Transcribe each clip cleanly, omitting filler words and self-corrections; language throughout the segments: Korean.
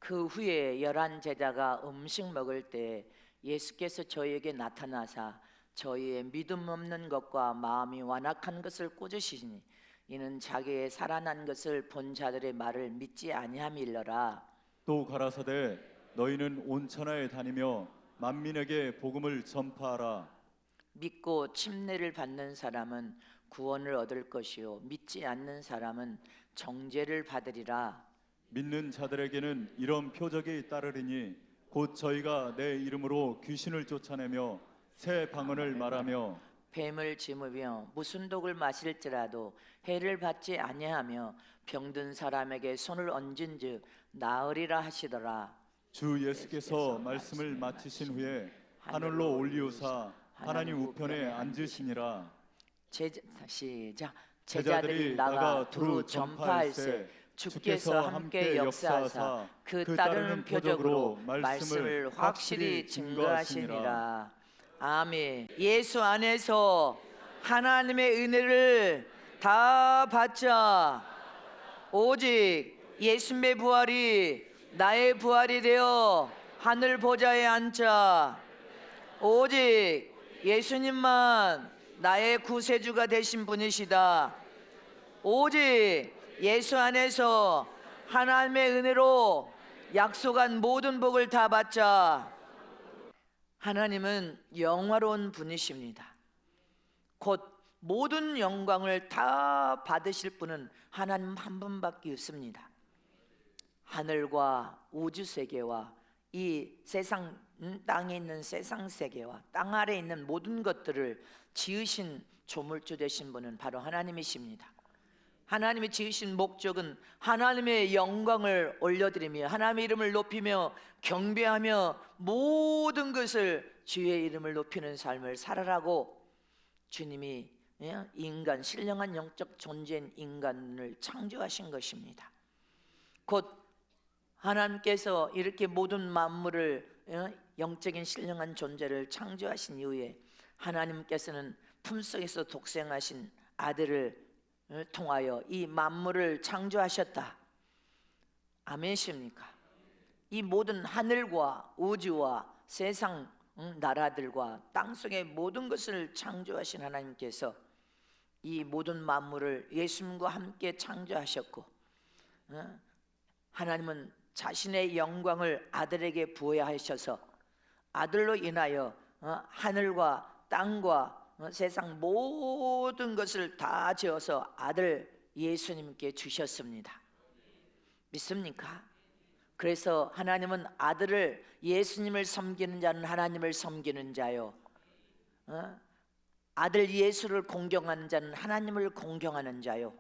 그 후에 11 제자가 음식 먹을 때 예수께서 저희에게 나타나사 저희의 믿음 없는 것과 마음이 완악한 것을 꾸짖으시니 이는 자기의 살아난 것을 본 자들의 말을 믿지 아니함일러라. 또 가라사대 너희는 온 천하에 다니며 만민에게 복음을 전파하라. 믿고 침례를 받는 사람은 구원을 얻을 것이요 믿지 않는 사람은 정죄를 받으리라. 믿는 자들에게는 이런 표적이 따르리니 곧 저희가 내 이름으로 귀신을 쫓아내며 새 방언을 말하며 뱀을 짚으며 무슨 독을 마실지라도 해를 받지 아니하며 병든 사람에게 손을 얹은즉 나으리라 하시더라. 주 예수께서 말씀을 마치신 후에 하늘로 올리우사 하나님 우편에 앉으시니라. 시작. 제자들이 나가 두루 전파할세 주께서 함께 역사하사 그 따르는 표적으로 말씀을 확실히 증거하시니라. 아멘. 예수 안에서 하나님의 은혜를 다 받자. 오직 예수님의 부활이 나의 부활이 되어 하늘 보좌에 앉자. 오직 예수님만 나의 구세주가 되신 분이시다. 오직 예수 안에서 하나님의 은혜로 약속한 모든 복을 다 받자. 하나님은 영화로운 분이십니다. 곧 모든 영광을 다 받으실 분은 하나님 한 분밖에 없습니다. 하늘과 우주 세계와 이 세상 땅에 있는 세상 세계와 땅 아래에 있는 모든 것들을 지으신 조물주 되신 분은 바로 하나님이십니다. 하나님이 지으신 목적은 하나님의 영광을 올려드리며 하나님의 이름을 높이며 경배하며 모든 것을 주의 이름을 높이는 삶을 살아라고 주님이 인간, 신령한 영적 존재인 인간을 창조하신 것입니다. 곧 하나님께서 이렇게 모든 만물을 영적인 신령한 존재를 창조하신 이후에 하나님께서는 품속에서 독생하신 아들을 통하여 이 만물을 창조하셨다. 아멘이십니까? 이 모든 하늘과 우주와 세상 나라들과 땅속의 모든 것을 창조하신 하나님께서 이 모든 만물을 예수님과 함께 창조하셨고 하나님은 자신의 영광을 아들에게 부여하셔서 아들로 인하여 하늘과 땅과 세상 모든 것을 다 지어서 아들 예수님께 주셨습니다. 믿습니까? 그래서 하나님은 아들을 예수님을 섬기는 자는 하나님을 섬기는 자요 아들 예수를 공경하는 자는 하나님을 공경하는 자요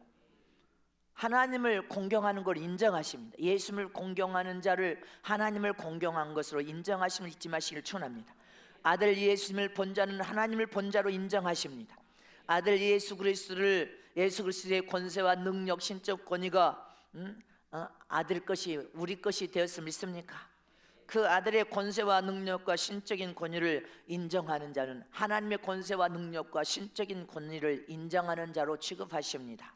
하나님을 공경하는 걸 인정하십니다. 예수님을 공경하는 자를 하나님을 공경한 것으로 인정하심을 잊지 마시길 축원합니다. 아들 예수님을 본 자는 하나님을 본 자로 인정하십니다. 아들 예수 그리스도의 권세와 능력, 신적 권위가 아들 것이 우리 것이 되었음을 믿습니까? 그 아들의 권세와 능력과 신적인 권위를 인정하는 자는 하나님의 권세와 능력과 신적인 권위를 인정하는 자로 취급하십니다.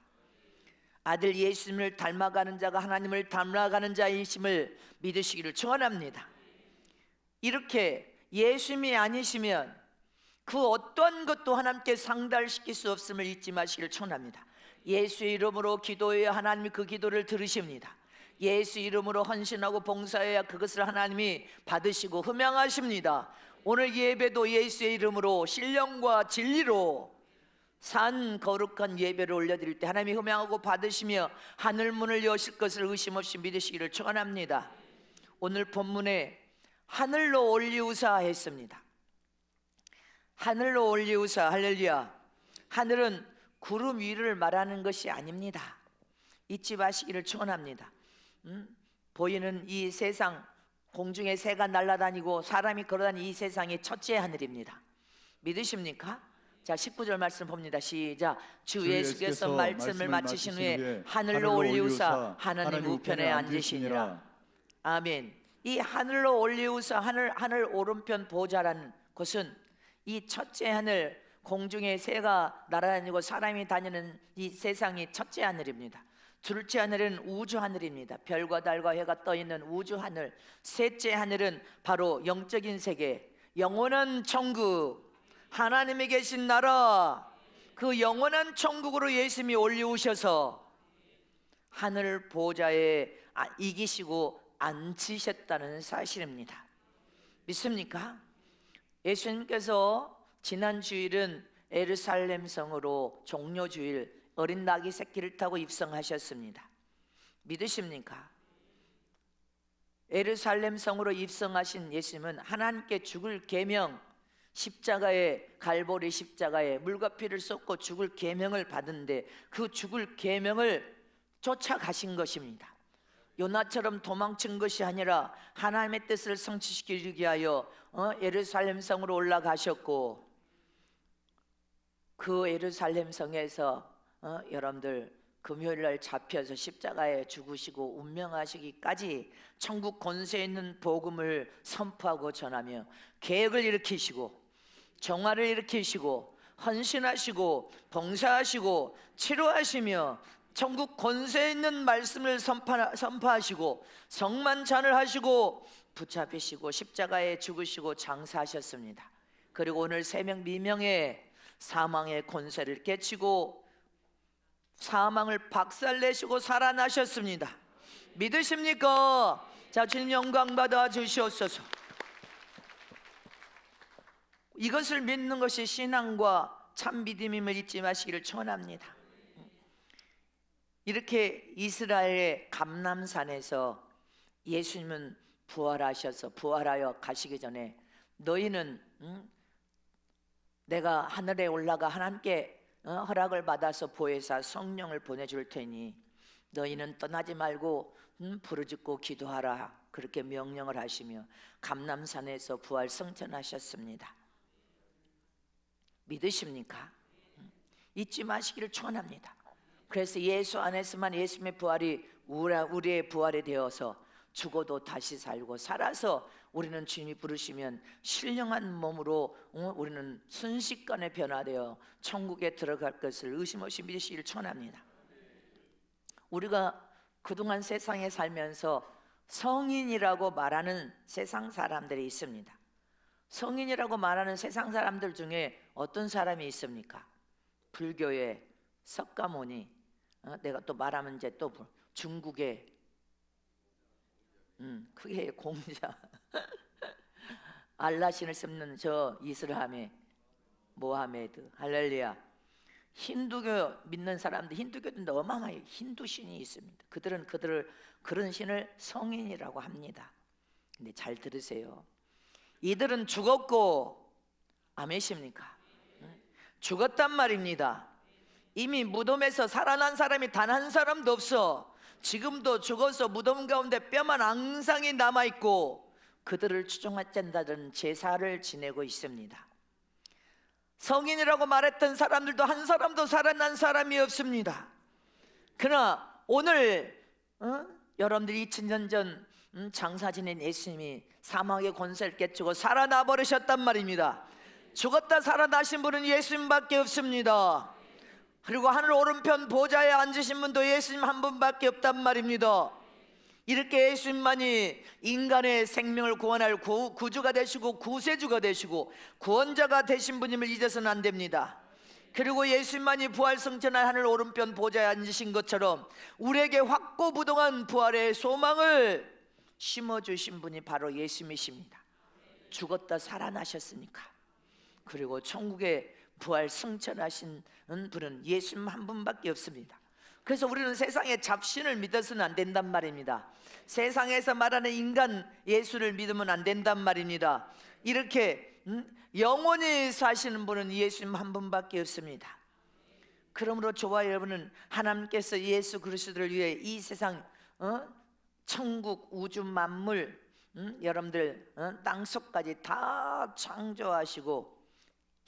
아들 예수님을 닮아가는 자가 하나님을 닮아가는 자이심을 믿으시기를 축원합니다. 이렇게 예수님이 아니시면 그 어떤 것도 하나님께 상달시킬 수 없음을 잊지 마시기를 축원합니다. 예수의 이름으로 기도해야 하나님이 그 기도를 들으십니다. 예수 이름으로 헌신하고 봉사해야 그것을 하나님이 받으시고 흠양하십니다. 오늘 예배도 예수의 이름으로 신령과 진리로 산 거룩한 예배를 올려드릴 때 하나님이 흠양하고 받으시며 하늘문을 여실 것을 의심 없이 믿으시기를 축원합니다. 오늘 본문에 하늘로 올리우사 했습니다. 하늘로 올리우사. 할렐루야. 하늘은 구름 위를 말하는 것이 아닙니다. 잊지 마시기를 축원합니다. 보이는 이 세상, 공중에 새가 날아다니고 사람이 걸어다니는 이 세상의 첫째 하늘입니다. 믿으십니까? 자, 19절 말씀 봅니다. 시작. 주 예수께서 말씀을 마치신 후에 하늘로 올리우사 하나님 우편에 앉으시니라. 아멘. 이 하늘로 올리우사 하늘 오른편 보좌라는 것은 이 첫째 하늘, 공중에 새가 날아다니고 사람이 다니는 이 세상이 첫째 하늘입니다. 둘째 하늘은 우주 하늘입니다. 별과 달과 해가 떠 있는 우주 하늘. 셋째 하늘은 바로 영적인 세계, 영원한 천국, 하나님이 계신 나라, 그 영원한 천국으로 예수님이 올려오셔서 하늘 보좌에 이기시고 앉으셨다는 사실입니다. 믿습니까? 예수님께서 지난 주일은 예루살렘 성으로 종료주일 어린 나귀 새끼를 타고 입성하셨습니다. 믿으십니까? 예루살렘 성으로 입성하신 예수님은 하나님께 죽을 계명, 십자가에, 갈보리 십자가에 물과 피를 쏟고 죽을 계명을 받은데 그 죽을 계명을 쫓아가신 것입니다. 요나처럼 도망친 것이 아니라 하나님의 뜻을 성취시키기 위하여 예루살렘 성으로 올라가셨고, 그 예루살렘 성에서 여러분들 금요일 날 잡혀서 십자가에 죽으시고 운명하시기까지 천국 권세 있는 복음을 선포하고 전하며 계획을 일으키시고 정화를 일으키시고 헌신하시고 봉사하시고 치료하시며 천국 권세 있는 말씀을 선포하시고 성만찬을 하시고 붙잡히시고 십자가에 죽으시고 장사하셨습니다. 그리고 오늘 새벽 미명에 사망의 권세를 깨치고 사망을 박살내시고 살아나셨습니다. 믿으십니까? 자, 주님 영광 받아 주시옵소서. 이것을 믿는 것이 신앙과 참 믿음임을 잊지 마시기를 축원합니다. 이렇게 이스라엘의 감람산에서 예수님은 부활하여 가시기 전에 너희는 내가 하늘에 올라가 하나님께 허락을 받아서 보혜사 성령을 보내줄 테니 너희는 떠나지 말고 부르짖고 기도하라, 그렇게 명령을 하시며 감람산에서 부활 승천하셨습니다. 믿으십니까? 잊지 마시기를 축원합니다. 그래서 예수 안에서만 예수님의 부활이 우리의 부활이 되어서 죽어도 다시 살고 살아서 우리는 주님이 부르시면 신령한 몸으로 우리는 순식간에 변화되어 천국에 들어갈 것을 의심 없이 믿으시기를 축원합니다. 우리가 그동안 세상에 살면서 성인이라고 말하는 세상 사람들이 있습니다. 성인이라고 말하는 세상 사람들 중에 어떤 사람이 있습니까? 불교의 석가모니, 내가 또 말하면 이제 또 중국의 그게 공자 알라신을 씀는 저 이슬람의 모하메드, 할렐루야. 힌두교 믿는 사람들, 힌두교도 어마어마해요. 힌두 신이 있습니다. 그들은 그런 신을 성인이라고 합니다. 근데 잘 들으세요. 이들은 죽었고, 아멘이십니까? 죽었단 말입니다. 이미 무덤에서 살아난 사람이 단 한 사람도 없어. 지금도 죽어서 무덤 가운데 뼈만 앙상이 남아있고 그들을 추종한다는 제사를 지내고 있습니다. 성인이라고 말했던 사람들도 한 사람도 살아난 사람이 없습니다. 그러나 오늘 여러분들이 2000년 전 장사 지낸 예수님이 사망의 권세를 깨치고 살아나 버리셨단 말입니다. 죽었다 살아나신 분은 예수님밖에 없습니다. 그리고 하늘 오른편 보좌에 앉으신 분도 예수님 한 분밖에 없단 말입니다. 이렇게 예수님만이 인간의 생명을 구원할 구주가 되시고 구세주가 되시고 구원자가 되신 분임을 잊어서는 안 됩니다. 그리고 예수님만이 부활승천할 하늘 오른편 보좌에 앉으신 것처럼 우리에게 확고부동한 부활의 소망을 심어주신 분이 바로 예수님이십니다. 죽었다 살아나셨으니까. 그리고 천국에 부활 승천하신 분은 예수님 한 분밖에 없습니다. 그래서 우리는 세상의 잡신을 믿어서는 안 된단 말입니다. 세상에서 말하는 인간 예수를 믿으면 안 된단 말입니다. 이렇게 영원히 사시는 분은 예수님 한 분밖에 없습니다. 그러므로 저와 여러분은 하나님께서 예수 그리스도를 위해 이 세상 천국 우주 만물 여러분들 땅속까지 다 창조하시고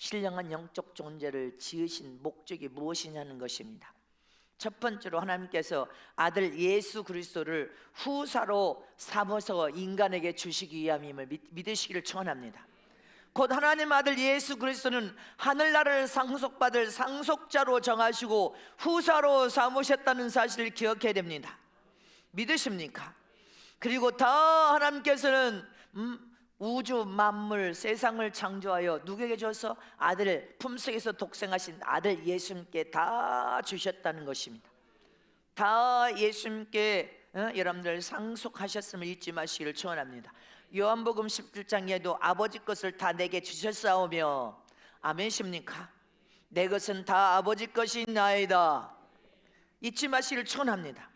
신령한 영적 존재를 지으신 목적이 무엇이냐는 것입니다. 첫 번째로 하나님께서 아들 예수 그리스도를 후사로 삼아서 인간에게 주시기 위함임을 믿으시기를 축원합니다. 곧 하나님 아들 예수 그리스도는 하늘나라를 상속받을 상속자로 정하시고 후사로 삼으셨다는 사실을 기억해야 됩니다. 믿으십니까? 그리고 다 하나님께서는 우주 만물 세상을 창조하여 누구에게 줘서? 아들, 품속에서 독생하신 아들 예수님께 다 주셨다는 것입니다. 다 예수님께 여러분들 상속하셨음을 잊지 마시기를 축원합니다. 요한복음 17장에도 아버지 것을 다 내게 주셨사오며, 아멘십니까? 내 것은 다 아버지 것이나이다. 잊지 마시기를 축원합니다.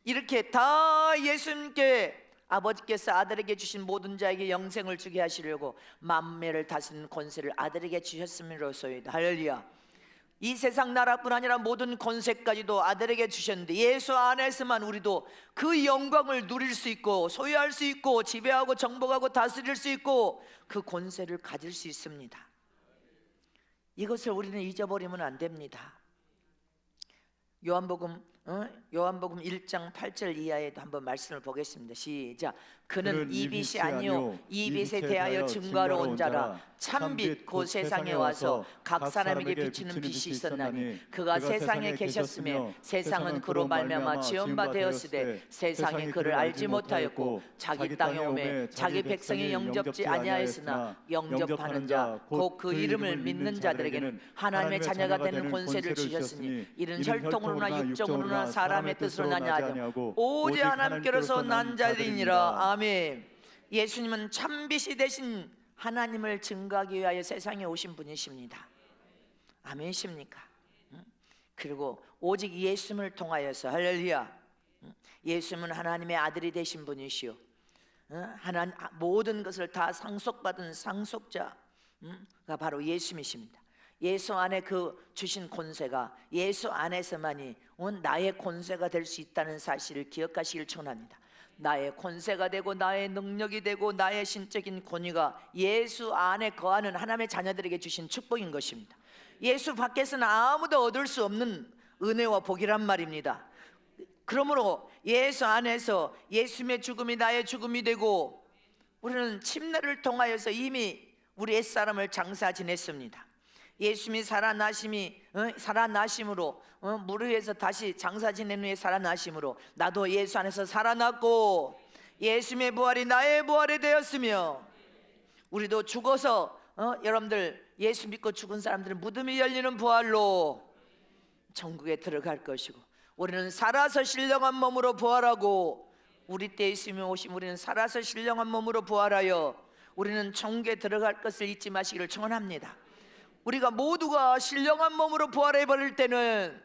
이렇게 다 예수님께 아버지께서 아들에게 주신 모든 자에게 영생을 주게 하시려고 만매를 다스리는 권세를 아들에게 주셨음이로소이다. 할렐루야. 이 세상 나라뿐 아니라 모든 권세까지도 아들에게 주셨는데, 예수 안에서만 우리도 그 영광을 누릴 수 있고 소유할 수 있고 지배하고 정복하고 다스릴 수 있고 그 권세를 가질 수 있습니다. 이것을 우리는 잊어버리면 안 됩니다. 요한복음 1장 8절 이하에도 한번 말씀을 보겠습니다. 시작. 그는 이 빛이 아니요 이 빛에 대하여 증거로 온 자라. 참빛 곧 세상에 와서 각 사람에게 비추는 빛이 있었나니 그가 세상에 계셨으며 세상은 그로 말미암아 지음바 되었으되 세상이 그를 알지 못하였고 자기 땅에 오매 자기 백성이 영접지 아니하였으나 영접하는 자 곧 그 이름을 믿는 자들에게는 하나님의 자녀가 되는 권세를 주셨으니 이는 혈통으로나 육정으로나 사람의 뜻으로 나지 아니하고 오직 하나님께로서 난 자들이니라. 아멘. 예수님은 참빛이 되신 하나님을 증거하기 위하여 세상에 오신 분이십니다. 아멘이십니까? 그리고 오직 예수님을 통하여서, 할렐루야, 예수님은 하나님의 아들이 되신 분이시오. 모든 것을 다 상속받은 상속자가 바로 예수님이십니다. 예수 안에 그 주신 권세가 예수 안에서만이 나의 권세가 될 수 있다는 사실을 기억하시길 축원합니다. 나의 권세가 되고 나의 능력이 되고 나의 신적인 권위가 예수 안에 거하는 하나님의 자녀들에게 주신 축복인 것입니다. 예수 밖에서는 아무도 얻을 수 없는 은혜와 복이란 말입니다. 그러므로 예수 안에서 예수님의 죽음이 나의 죽음이 되고 우리는 침례를 통하여서 이미 우리 옛사람을 장사 지냈습니다. 예수님이 살아나심으로 무릎 위에서 다시 장사 지낸 후에 살아나심으로 나도 예수 안에서 살아났고 예수님의 부활이 나의 부활이 되었으며 우리도 죽어서 여러분들 예수 믿고 죽은 사람들은 무덤이 열리는 부활로 천국에 들어갈 것이고 우리는 살아서 신령한 몸으로 부활하고 우리 때 예수님이 오심 우리는 살아서 신령한 몸으로 부활하여 우리는 천국에 들어갈 것을 잊지 마시기를 축원합니다. 우리가 모두가 신령한 몸으로 부활해 버릴 때는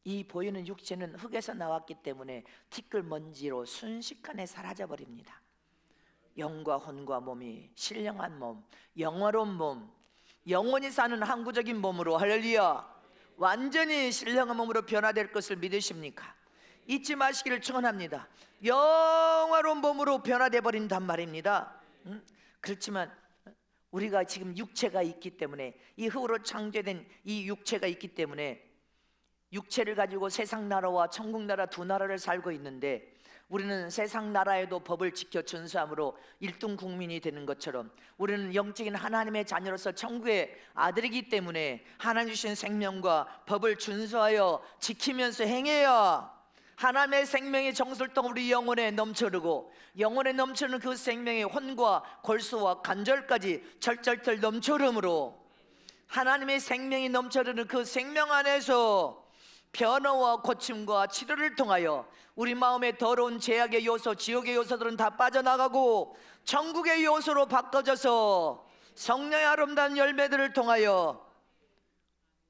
이 보이는 육체는 흙에서 나왔기 때문에 티끌먼지로 순식간에 사라져 버립니다. 영과 혼과 몸이 신령한 몸, 영화로운 몸, 영원히 사는 항구적인 몸으로, 할렐루야, 완전히 신령한 몸으로 변화될 것을 믿으십니까? 잊지 마시기를 축원합니다. 영화로운 몸으로 변화돼 버린단 말입니다. 그렇지만 우리가 지금 육체가 있기 때문에 이 흙으로 창조된 이 육체가 있기 때문에 육체를 가지고 세상 나라와 천국 나라 두 나라를 살고 있는데 우리는 세상 나라에도 법을 지켜 준수함으로 1등 국민이 되는 것처럼 우리는 영적인 하나님의 자녀로서 천국의 아들이기 때문에 하나님 주신 생명과 법을 준수하여 지키면서 행해야 하나님의 생명의 정술통 우리 영혼에 넘쳐르고 영혼에 넘치는 그 생명의 혼과 골수와 관절까지 절절절 넘쳐름으로 하나님의 생명이 넘쳐르는 그 생명 안에서 변화와 고침과 치료를 통하여 우리 마음의 더러운 죄악의 요소, 지옥의 요소들은 다 빠져나가고 천국의 요소로 바꿔져서 성령의 아름다운 열매들을 통하여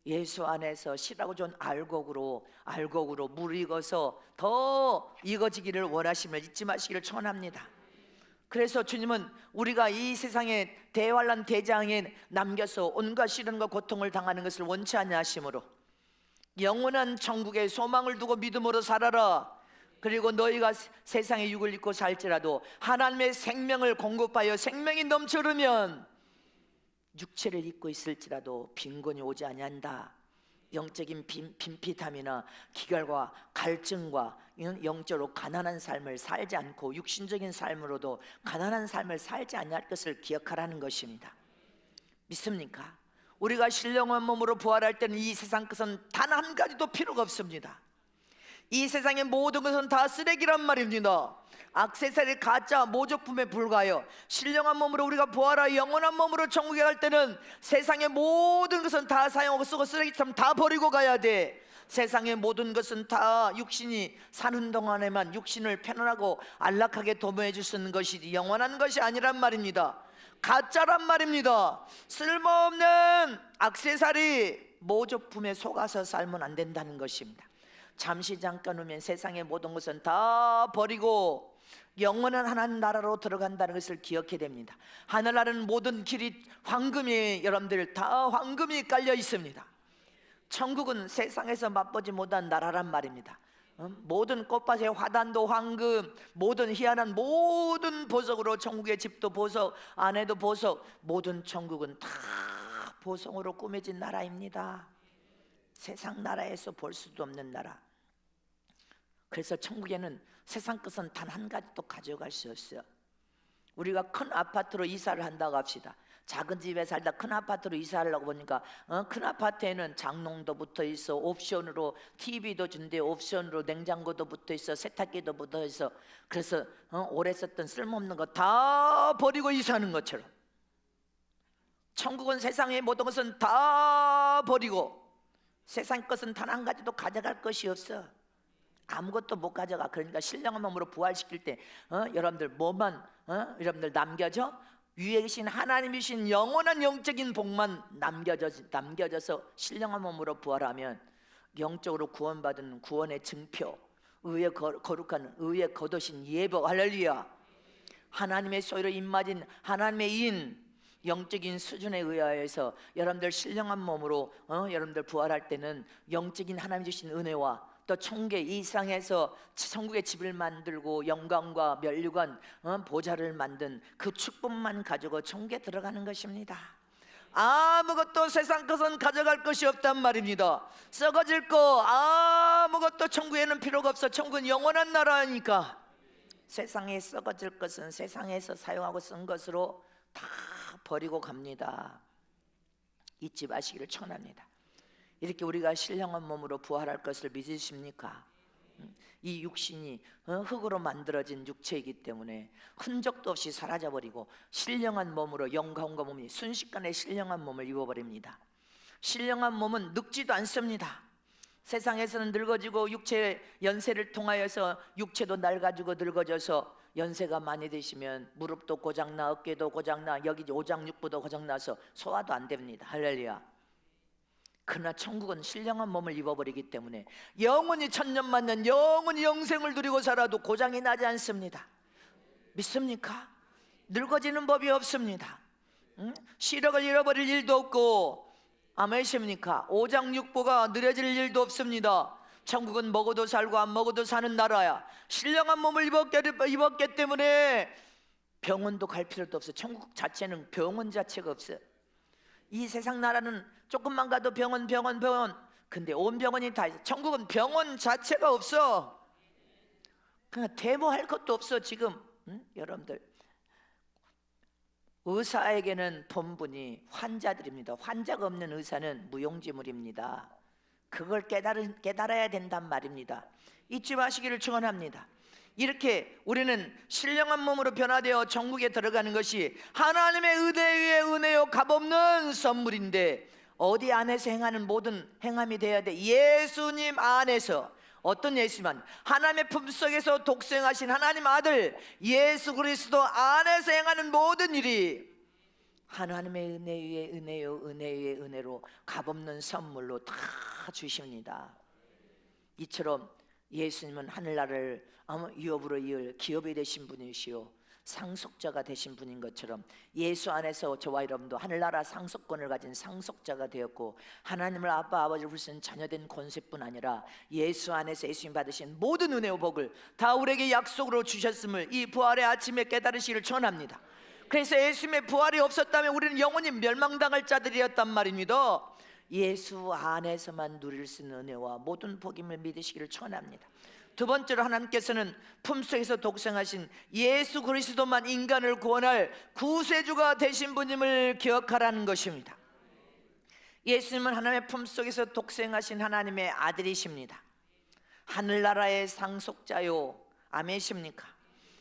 예수 안에서 씨라고 준 알곡으로 무르익어서 더 익어지기를 원하심을 잊지 마시기를 축원합니다. 그래서 주님은 우리가 이 세상의 대환란 대장에 남겨서 온갖 시련과 고통을 당하는 것을 원치 아니하심으로 영원한 천국의 소망을 두고 믿음으로 살아라. 그리고 너희가 세상의 육을 입고 살지라도 하나님의 생명을 공급하여 생명이 넘쳐르면 육체를 입고 있을지라도 빈곤이 오지 아니한다. 영적인 빈핍함이나 기갈과 갈증과 영적으로 가난한 삶을 살지 않고 육신적인 삶으로도 가난한 삶을 살지 않을 것을 기억하라는 것입니다. 믿습니까? 우리가 신령한 몸으로 부활할 때는 이 세상 것은 단 한 가지도 필요가 없습니다. 이 세상의 모든 것은 다 쓰레기란 말입니다. 액세서리, 가짜, 모조품에 불과하여 신령한 몸으로 우리가 부활하여 영원한 몸으로 천국에 갈 때는 세상의 모든 것은 다 사용하고 쓰고 쓰레기처럼 다 버리고 가야 돼. 세상의 모든 것은 다 육신이 사는 동안에만 육신을 편안하고 안락하게 도모해 줄 수 있는 것이지 영원한 것이 아니란 말입니다. 가짜란 말입니다. 쓸모없는 액세서리, 모조품에 속아서 살면 안 된다는 것입니다. 잠시 잠깐 후면 세상의 모든 것은 다 버리고 영원한 하나님 나라로 들어간다는 것을 기억해야 됩니다. 하늘나라는 모든 길이 황금이, 여러분들 다 황금이 깔려 있습니다. 천국은 세상에서 맛보지 못한 나라란 말입니다. 모든 꽃밭의 화단도 황금, 모든 희한한 모든 보석으로 천국의 집도 보석, 안에도 보석, 모든 천국은 다 보석으로 꾸며진 나라입니다. 세상 나라에서 볼 수도 없는 나라. 그래서 천국에는 세상 것은 단 한 가지도 가져갈 수 없어요. 우리가 큰 아파트로 이사를 한다고 합시다. 작은 집에 살다 큰 아파트로 이사하려고 보니까 큰 아파트에는 장롱도 붙어 있어, 옵션으로 TV도 준대, 옵션으로 냉장고도 붙어 있어, 세탁기도 붙어 있어. 그래서 오래 썼던 쓸모없는 거 다 버리고 이사하는 것처럼 천국은 세상의 모든 것은 다 버리고 세상 것은 단 한 가지도 가져갈 것이 없어. 아무것도 못 가져가. 그러니까 신령한 몸으로 부활시킬 때 여러분들 뭐만 여러분들 남겨져? 위에 계신 하나님이신 영원한 영적인 복만 남겨져서 신령한 몸으로 부활하면 영적으로 구원받은 구원의 증표, 의의 거룩한 의의 거두신 예복, 할렐루야. 하나님의 소유로 입맞은 하나님의 인, 영적인 수준에 의하여서 여러분들 신령한 몸으로 여러분들 부활할 때는 영적인 하나님 주신 은혜와 또 천국의 이상에서 천국의 집을 만들고 영광과 면류관 보좌를 만든 그 축복만 가지고 천국에 들어가는 것입니다. 아무것도 세상 것은 가져갈 것이 없단 말입니다. 썩어질 거 아무것도 천국에는 필요가 없어. 천국은 영원한 나라니까. 세상에 썩어질 것은 세상에서 사용하고 쓴 것으로 다 버리고 갑니다. 잊지 마시기를 청합니다. 이렇게 우리가 신령한 몸으로 부활할 것을 믿으십니까? 이 육신이 흙으로 만들어진 육체이기 때문에 흔적도 없이 사라져버리고 신령한 몸으로 영광과 몸이 순식간에 신령한 몸을 입어버립니다. 신령한 몸은 늙지도 않습니다. 세상에서는 늙어지고 육체의 연세를 통하여서 육체도 낡아지고 늙어져서 연세가 많이 되시면 무릎도 고장나, 어깨도 고장나, 여기 오장육부도 고장나서 소화도 안 됩니다. 할렐루야. 그러나 천국은 신령한 몸을 입어버리기 때문에 영원히 천년만년 영원히 영생을 누리고 살아도 고장이 나지 않습니다. 믿습니까? 늙어지는 법이 없습니다. 시력을 잃어버릴 일도 없고, 아멘십니까? 오장육부가 느려질 일도 없습니다. 천국은 먹어도 살고 안 먹어도 사는 나라야. 신령한 몸을 입었기 때문에 병원도 갈 필요도 없어. 천국 자체는 병원 자체가 없어요. 이 세상 나라는 조금만 가도 병원. 근데 온 병원이 다 있어. 천국은 병원 자체가 없어. 그냥 데모할 것도 없어 지금. 여러분들, 의사에게는 본분이 환자들입니다. 환자가 없는 의사는 무용지물입니다. 그걸 깨달아야 된단 말입니다. 잊지 마시기를 축원합니다. 이렇게 우리는 신령한 몸으로 변화되어 천국에 들어가는 것이 하나님의 은혜 위에 은혜요 값없는 선물인데, 어디 안에서 행하는 모든 행함이 되어야 돼. 예수님 안에서. 어떤 예수님? 하나님의 품속에서 독생하신 하나님 아들 예수 그리스도 안에서 행하는 모든 일이 하나님의 은혜 위에 은혜요 은혜 위에 은혜로 값없는 선물로 다 주십니다. 이처럼 예수님은 하늘나라를 유업으로 이을 기업이 되신 분이시요 상속자가 되신 분인 것처럼 예수 안에서 저와 여러분도 하늘나라 상속권을 가진 상속자가 되었고, 하나님을 아빠 아버지를 부르시는 자녀된 권세뿐 아니라 예수 안에서 예수님 받으신 모든 은혜와 복을 다 우리에게 약속으로 주셨음을 이 부활의 아침에 깨달으시기를 전합니다. 그래서 예수님의 부활이 없었다면 우리는 영원히 멸망당할 자들이었단 말입니다. 예수 안에서만 누릴 수 있는 은혜와 모든 복임을 믿으시기를 축원합니다. 두 번째로 하나님께서는 품속에서 독생하신 예수 그리스도만 인간을 구원할 구세주가 되신 분임을 기억하라는 것입니다. 예수님은 하나님의 품속에서 독생하신 하나님의 아들이십니다. 하늘나라의 상속자요, 아멘이십니까?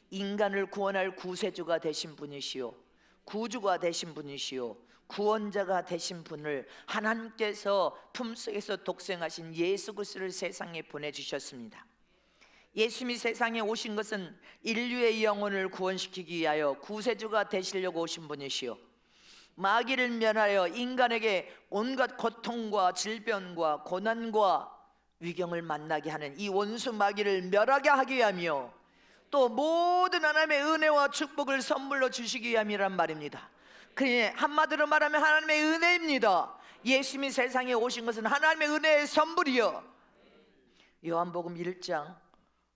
인간을 구원할 구세주가 되신 분이시요, 구주가 되신 분이시요, 구원자가 되신 분을 하나님께서 품속에서 독생하신 예수 그리스도를 세상에 보내주셨습니다. 예수님이 세상에 오신 것은 인류의 영혼을 구원시키기 위하여 구세주가 되시려고 오신 분이시요, 마귀를 멸하여 인간에게 온갖 고통과 질병과 고난과 위경을 만나게 하는 이 원수 마귀를 멸하게 하기 위하며 또 모든 하나님의 은혜와 축복을 선물로 주시기 위함이란 말입니다. 그냥 한마디로 말하면 하나님의 은혜입니다. 예수님이 세상에 오신 것은 하나님의 은혜의 선물이요. 요한복음 1장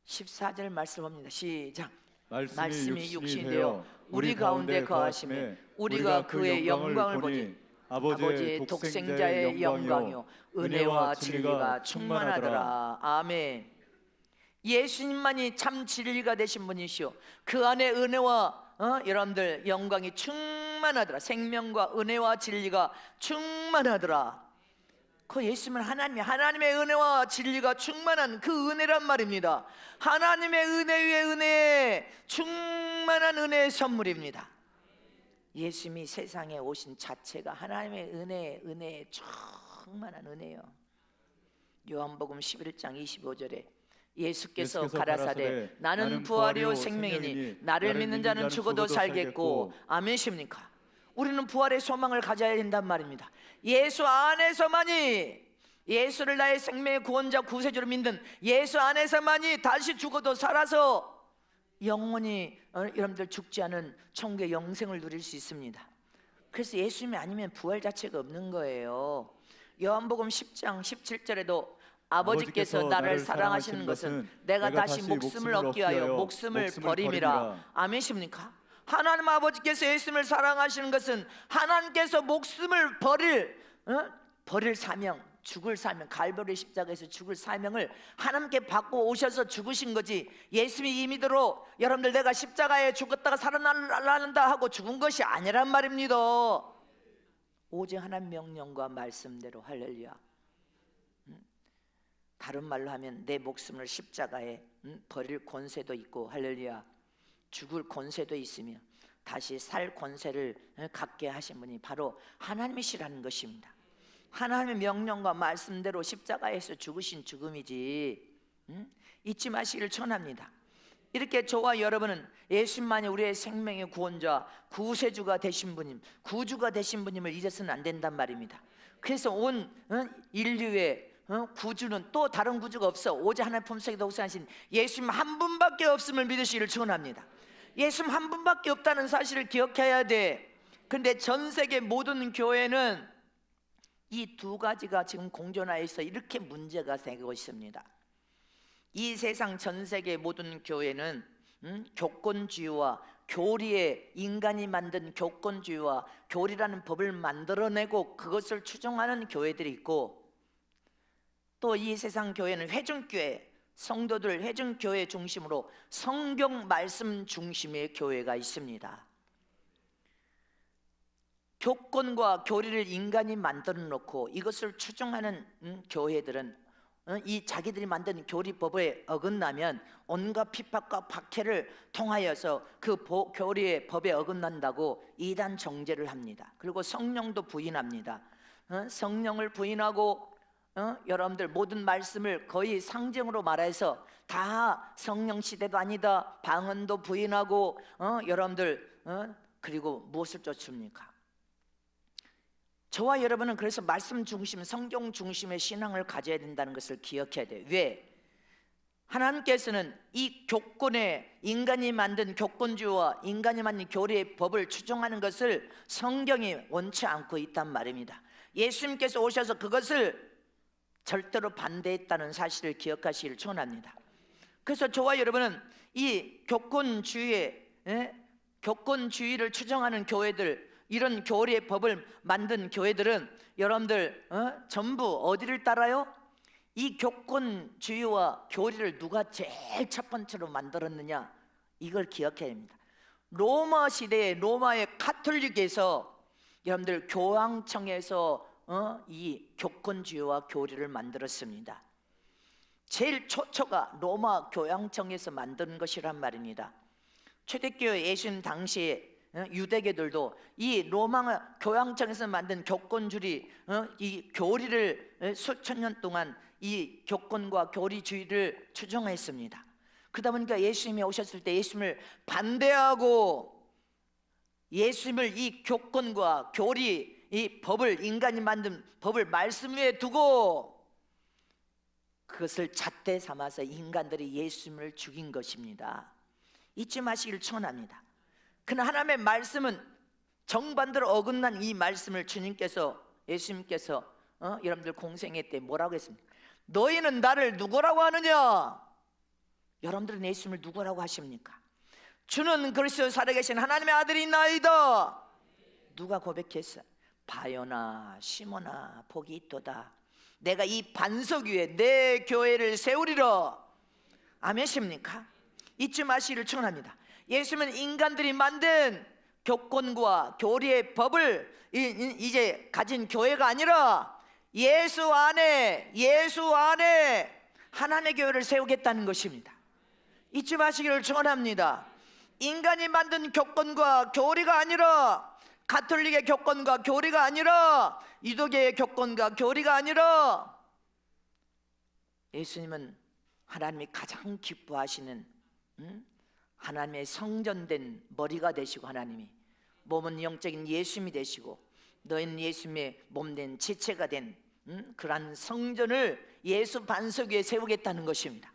14절 말씀합니다. 시작. 말씀이 육신이 되어 우리 가운데 거하심에 우리가 그의 영광을 보니 아버지의 독생자의 영광이요 은혜와 진리가 충만하더라. 아멘. 예수님만이 참 진리가 되신 분이시오. 그 안에 은혜와 여러분들 영광이 충만하더라. 생명과 은혜와 진리가 충만하더라. 그 예수님은 하나님의 은혜와 진리가 충만한 그 은혜란 말입니다. 하나님의 은혜 위에 은혜, 충만한 은혜의 선물입니다. 예수님이 세상에 오신 자체가 하나님의 은혜에 충만한 은혜요. 요한복음 11장 25절에 예수께서 가라사대 나는 부활이요 생명이니 나를 믿는 자는 죽어도 살겠고, 아멘이십니까? 우리는 부활의 소망을 가져야 된단 말입니다. 예수 안에서만이, 예수를 나의 생명의 구원자 구세주로 믿는 예수 안에서만이 다시 죽어도 살아서 영원히 여러분들 죽지 않은 천국의 영생을 누릴 수 있습니다. 그래서 예수님이 아니면 부활 자체가 없는 거예요. 요한복음 10장 17절에도 아버지께서 나를 사랑하시는 것은 내가 다시 목숨을 얻기 위하여 목숨을 버림이라. 아멘이십니까? 하나님 아버지께서 예수님을 사랑하시는 것은 하나님께서 목숨을 버릴 사명, 죽을 사명, 갈보리 십자가에서 죽을 사명을 하나님께 받고 오셔서 죽으신 거지, 예수님이 임의대로 여러분들 내가 십자가에 죽었다가 살아난다 하고 죽은 것이 아니란 말입니다. 오직 하나님 명령과 말씀대로. 할렐루야. 다른 말로 하면 내 목숨을 십자가에 버릴 권세도 있고, 할렐루야, 죽을 권세도 있으며 다시 살 권세를 갖게 하신 분이 바로 하나님이시라는 것입니다. 하나님의 명령과 말씀대로 십자가에서 죽으신 죽음이지, 잊지 마시기를 전합니다. 이렇게 저와 여러분은 예수님만이 우리의 생명의 구원자, 구세주가 되신 분임, 구주가 되신 분임을 잊어서는 안 된단 말입니다. 그래서 온 인류의 구주는 또 다른 구주가 없어. 오직 하나님 품속에 독생하신 예수님 한 분밖에 없음을 믿으시기를 축원합니다. 예수님 한 분밖에 없다는 사실을 기억해야 돼. 그런데 전 세계 모든 교회는 이 두 가지가 지금 공존하여서 이렇게 문제가 되고 있습니다. 이 세상 전 세계 모든 교회는 교권주의와 교리에, 인간이 만든 교권주의와 교리라는 법을 만들어내고 그것을 추종하는 교회들이 있고, 또 이 세상 교회는 회중교회, 성도들 회중교회 중심으로 성경 말씀 중심의 교회가 있습니다. 교권과 교리를 인간이 만들어 놓고 이것을 추종하는 교회들은 이 자기들이 만든 교리법에 어긋나면 온갖 핍박과 박해를 통하여서 그 교리의 법에 어긋난다고 이단 정죄를 합니다. 그리고 성령도 부인합니다. 성령을 부인하고 여러분들 모든 말씀을 거의 상징으로 말해서 다 성령 시대도 아니다, 방언도 부인하고 여러분들 그리고 무엇을 쫓습니까? 저와 여러분은 그래서 말씀 중심, 성경 중심의 신앙을 가져야 된다는 것을 기억해야 돼요. 왜? 하나님께서는 이 교권에, 인간이 만든 교권주의와 인간이 만든 교리의 법을 추종하는 것을 성경이 원치 않고 있단 말입니다. 예수님께서 오셔서 그것을 절대로 반대했다는 사실을 기억하시기를 축원합니다. 그래서 저와 여러분은 이 교권주의를 추정하는 교회들, 이런 교리의 법을 만든 교회들은 여러분들 전부 어디를 따라요? 이 교권주의와 교리를 누가 제일 첫 번째로 만들었느냐? 이걸 기억해야 합니다. 로마 시대에 로마의 가톨릭에서 여러분들 교황청에서 이 교권주의와 교리를 만들었습니다. 제일 초초가 로마 교황청에서 만든 것이란 말입니다. 초대교회 예수님 당시에 유대교들도 이 로마 교황청에서 만든 교권주의, 이 교리를 수천 년 동안 이 교권과 교리주의를 추종했습니다. 그러다 보니까 예수님이 오셨을 때 예수님을 반대하고 예수님을 이 교권과 교리, 이 법을, 인간이 만든 법을 말씀 위에 두고 그것을 잣대 삼아서 인간들이 예수님을 죽인 것입니다. 잊지 마시기를 축원합니다. 그러나 하나님의 말씀은 정반대로 어긋난 이 말씀을 주님께서, 예수님께서 여러분들 공생애 때 뭐라고 했습니까? 너희는 나를 누구라고 하느냐? 여러분들은 예수님을 누구라고 하십니까? 주는 그리스도 살아계신 하나님의 아들이나이다. 누가 고백했어? 바요나 시몬아 복이 있도다. 내가 이 반석 위에 내 교회를 세우리라. 아멘십니까? 잊지 마시기를 축원합니다. 예수님은 인간들이 만든 교권과 교리의 법을 이제 가진 교회가 아니라 예수 안에 하나님의 교회를 세우겠다는 것입니다. 잊지 마시기를 축원합니다. 인간이 만든 교권과 교리가 아니라, 가톨릭의 교권과 교리가 아니라, 유대교의 교권과 교리가 아니라, 예수님은 하나님이 가장 기뻐하시는 하나님의 성전된 머리가 되시고, 하나님이 몸은 영적인 예수님이 되시고 너희는 예수님의 몸된 지체가 된 그러한 성전을 예수 반석 위에 세우겠다는 것입니다.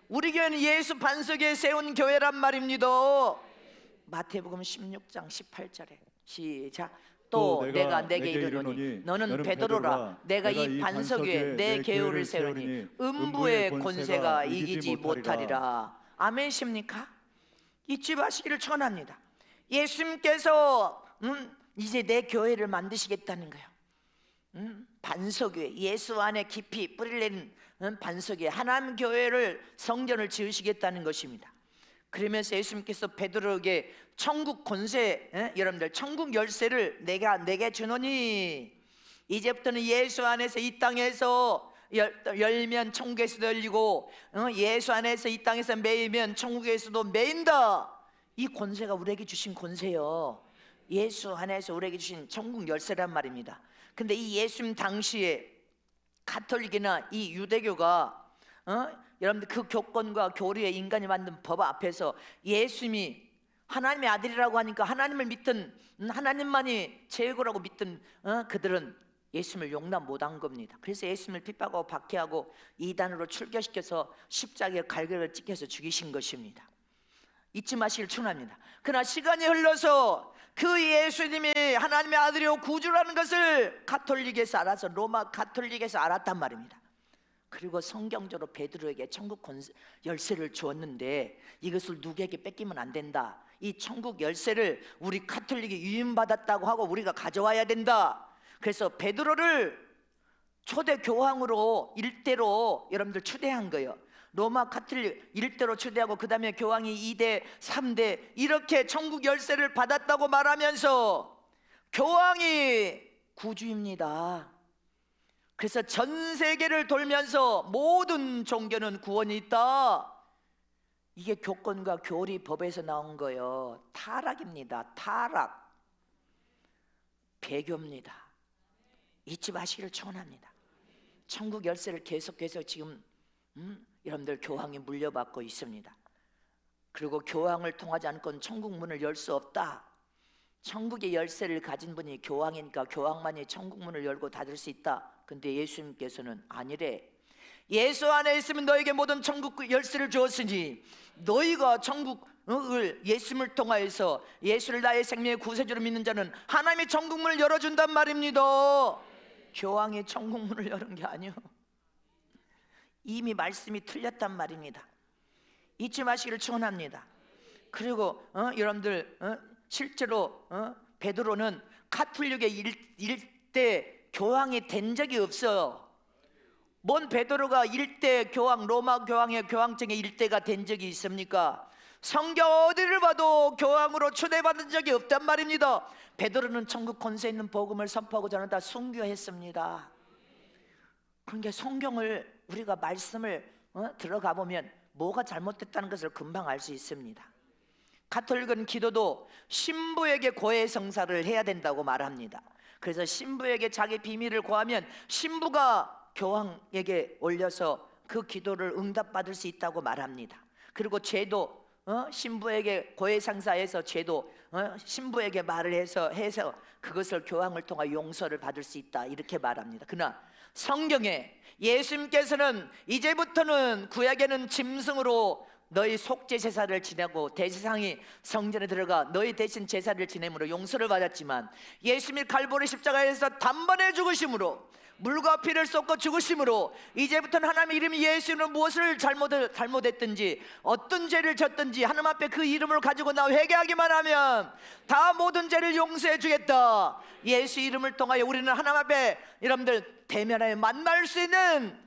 우리 교회는 예수 반석 위에 세운 교회란 말입니다. 마태복음 16장 18절에 시작. 또 내가 내게 이르노니 너는 베드로라. 내가 이 반석 위에 내 교회를 세우니 음부의 권세가 이기지 못하리라. 아멘이십니까? 잊지 마시기를 축원합니다. 예수님께서 이제 내 교회를 만드시겠다는 거예요. 반석 위에, 예수 안에 깊이 뿌리를 내린 반석 위에 하나님 교회를, 성전을 지으시겠다는 것입니다. 그러면서 예수님께서 베드로에게 천국 권세, 여러분들 천국 열쇠를 내게 주노니, 이제부터는 예수 안에서 이 땅에서 열면 천국에서도 열리고 예수 안에서 이 땅에서 매이면 천국에서도 매인다. 이 권세가 우리에게 주신 권세요. 예수 안에서 우리에게 주신 천국 열쇠란 말입니다. 근데 이 예수님 당시에 가톨릭이나 이 유대교가 여러분들 그 교권과 교리의 인간이 만든 법 앞에서 예수님이 하나님의 아들이라고 하니까 하나님을 믿던, 하나님만이 최고라고 믿던 그들은 예수님을 용납 못한 겁니다. 그래서 예수님을 핍박하고 박해하고 이단으로 출교시켜서 십자가에 갈고리를 찍혀서 죽이신 것입니다. 잊지 마시길 축원합니다. 그러나 시간이 흘러서 그 예수님이 하나님의 아들이요 구주라는 것을 가톨릭에서 알아서, 로마 가톨릭에서 알았단 말입니다. 그리고 성경적으로 베드로에게 천국 열쇠를 주었는데 이것을 누구에게 뺏기면 안 된다. 이 천국 열쇠를 우리 가톨릭이 위임받았다고 하고 우리가 가져와야 된다. 그래서 베드로를 초대 교황으로 일대로 여러분들 초대한 거예요. 로마 가톨릭 일대로 초대하고 그 다음에 교황이 2대 3대 이렇게 천국 열쇠를 받았다고 말하면서 교황이 구주입니다. 그래서 전 세계를 돌면서 모든 종교는 구원이 있다. 이게 교권과 교리 법에서 나온 거예요. 타락입니다. 타락. 배교입니다. 잊지 마시기를 축원합니다. 천국 열쇠를 계속해서 지금 여러분들 교황이 물려받고 있습니다. 그리고 교황을 통하지 않고는 천국 문을 열 수 없다. 천국의 열쇠를 가진 분이 교황이니까 교황만이 천국 문을 열고 닫을 수 있다. 근데 예수님께서는 아니래. 예수 안에 있으면 너에게 모든 천국 열쇠를 주었으니 너희가 천국을 예수님을 통하여서 예수를 나의 생명의 구세주로 믿는 자는 하나님이 천국 문을 열어준단 말입니다. 교황이 천국 문을 여는 게 아니요, 이미 말씀이 틀렸단 말입니다. 잊지 마시기를 축원합니다. 그리고 여러분들 실제로 베드로는 가톨릭의 일대 교황이 된 적이 없어요. 뭔 베드로가 일대 교황, 로마 교황의 교황청의 일대가 된 적이 있습니까? 성경 어디를 봐도 교황으로 초대받은 적이 없단 말입니다. 베드로는 천국 권세 있는 복음을 선포하고 저는 다 순교했습니다. 그러니까 성경을 우리가 말씀을 들어가 보면 뭐가 잘못됐다는 것을 금방 알 수 있습니다. 가톨릭은 기도도 신부에게 고해 성사를 해야 된다고 말합니다. 그래서 신부에게 자기 비밀을 고하면 신부가 교황에게 올려서 그 기도를 응답받을 수 있다고 말합니다. 그리고 죄도 신부에게 고해 성사해서 죄도 신부에게 말을 해서 그것을 교황을 통해 용서를 받을 수 있다, 이렇게 말합니다. 그러나 성경에 예수님께서는 이제부터는 구약에는 짐승으로 너희 속죄 제사를 지내고 대제사장이 성전에 들어가 너희 대신 제사를 지내므로 용서를 받았지만, 예수님이 갈보리 십자가에서 단번에 죽으심으로 물과 피를 쏟고 죽으심으로 이제부터는 하나님의 이름이 예수님으로 무엇을 잘못했든지 어떤 죄를 졌든지 하나님 앞에 그 이름을 가지고 나 회개하기만 하면 다 모든 죄를 용서해 주겠다. 예수 이름을 통하여 우리는 하나님 앞에 여러분들 대면하여 만날 수 있는